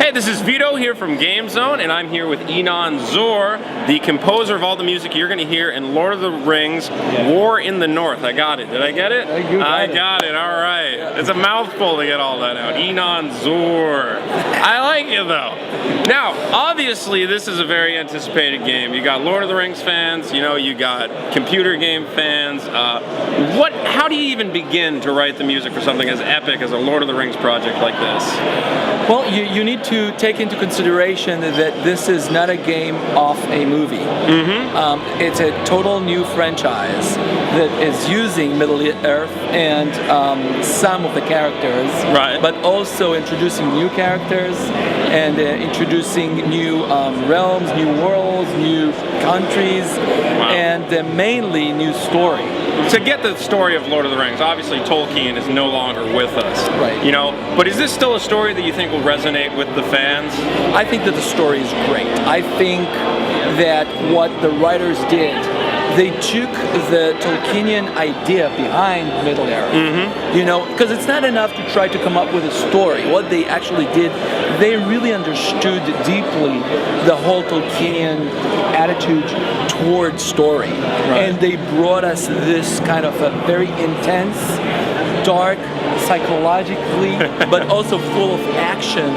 Hey, this is Vito here from GameZone, and I'm here with Inon Zur, the composer of all the music you're going to hear in Lord of the Rings, War in the North. I got it. Did I get it? I got it. All right. Yeah. It's a mouthful to get all that out. Inon Zur. I like it, though. Now, obviously, this is a very anticipated game. You got Lord of the Rings fans, you got computer game fans. How do you even begin to write the music for something as epic as a Lord of the Rings project like this? Well, you need to take into consideration that this is not a game off a movie. Mm-hmm. It's a total new franchise that is using Middle-earth and some of the characters, right, but also introducing new characters and introducing new realms, new worlds, new countries, and mainly new story. To get the story of Lord of the Rings, obviously Tolkien is no longer with us, right? But is this still a story that you think will resonate with the fans? I think that the story is great. I think that what the writers did, they took the Tolkienian idea behind Middle-earth, because it's not enough to try to come up with a story. What they actually did, they really understood deeply the whole Tolkienian attitude toward story. Right. And they brought us this kind of a very intense, dark, psychologically, but also full of action,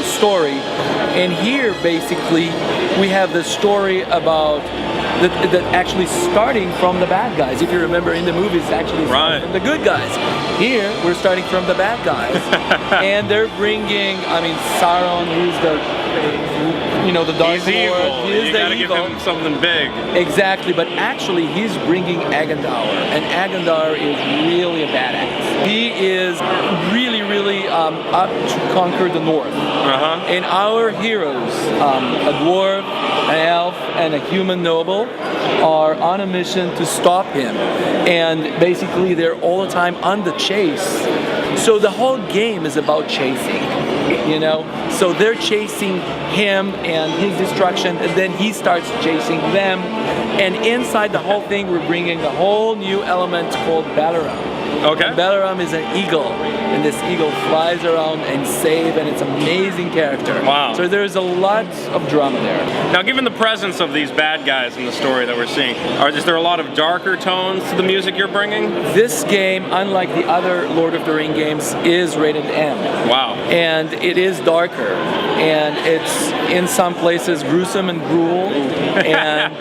story. And here, basically, we have the story about that actually starting from the bad guys. If you remember in the movies, actually starting from the good guys. Here, we're starting from the bad guys. And they're bringing, Sauron, who's the Dark Lord. You gotta give him something big. Exactly, but actually he's bringing Agendaur, and Agendaur is really a badass. He is really up to conquer the North. And our heroes, a dwarf, an elf, and a human noble, are on a mission to stop him. And basically they're all the time on the chase. So the whole game is about chasing. So they're chasing him and his destruction, and then he starts chasing them. And inside the whole thing, we're bringing a whole new element called Balaram. Okay. And Balaram is an eagle, and this eagle flies around and saves, and it's an amazing character. Wow. So there's a lot of drama there. Now, given the presence of these bad guys in the story that we're seeing, is there a lot of darker tones to the music you're bringing? This game, unlike the other Lord of the Rings games, is rated M. Wow. And it is darker, and it's in some places gruesome and cruel, and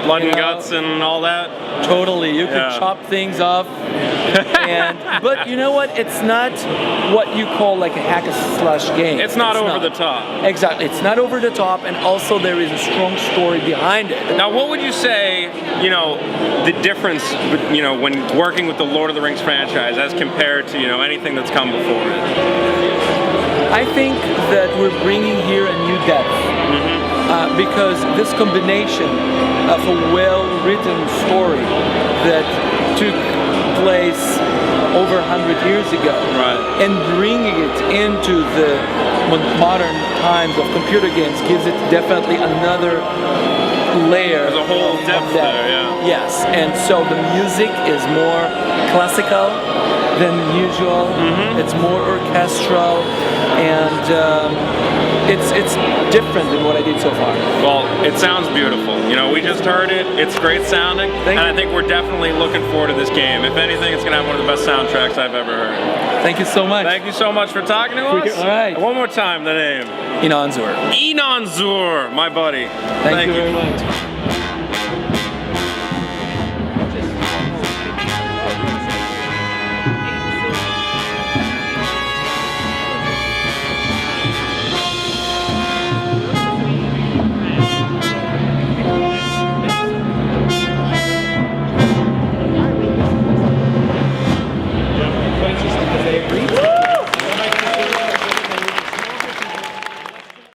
blood and guts and all that. Totally, you can chop things off. But you know what? It's not what you call like a hack and slash game. It's not over the top. Exactly, it's not over the top, and also there is a strong story behind it. Now, what would you say, the difference, when working with the Lord of the Rings franchise as compared to, anything that's come before it? I think that we're bringing here a new depth. Because this combination of a well-written story that took place over 100 years ago, and bringing it into the modern times of computer games gives it definitely another layer. There's a whole depth there, Yes, and so the music is more classical than usual. It's more orchestral, and it's different than what I did so far. Well, it sounds beautiful. We just heard it. It's great sounding, and I think we're definitely looking forward to this game. If anything, it's going to have one of the best soundtracks I've ever heard. Thank you so much. Thank you so much for talking to us. All right. One more time, the name. Inon Zur. Inon Zur, my buddy. Thank you very much.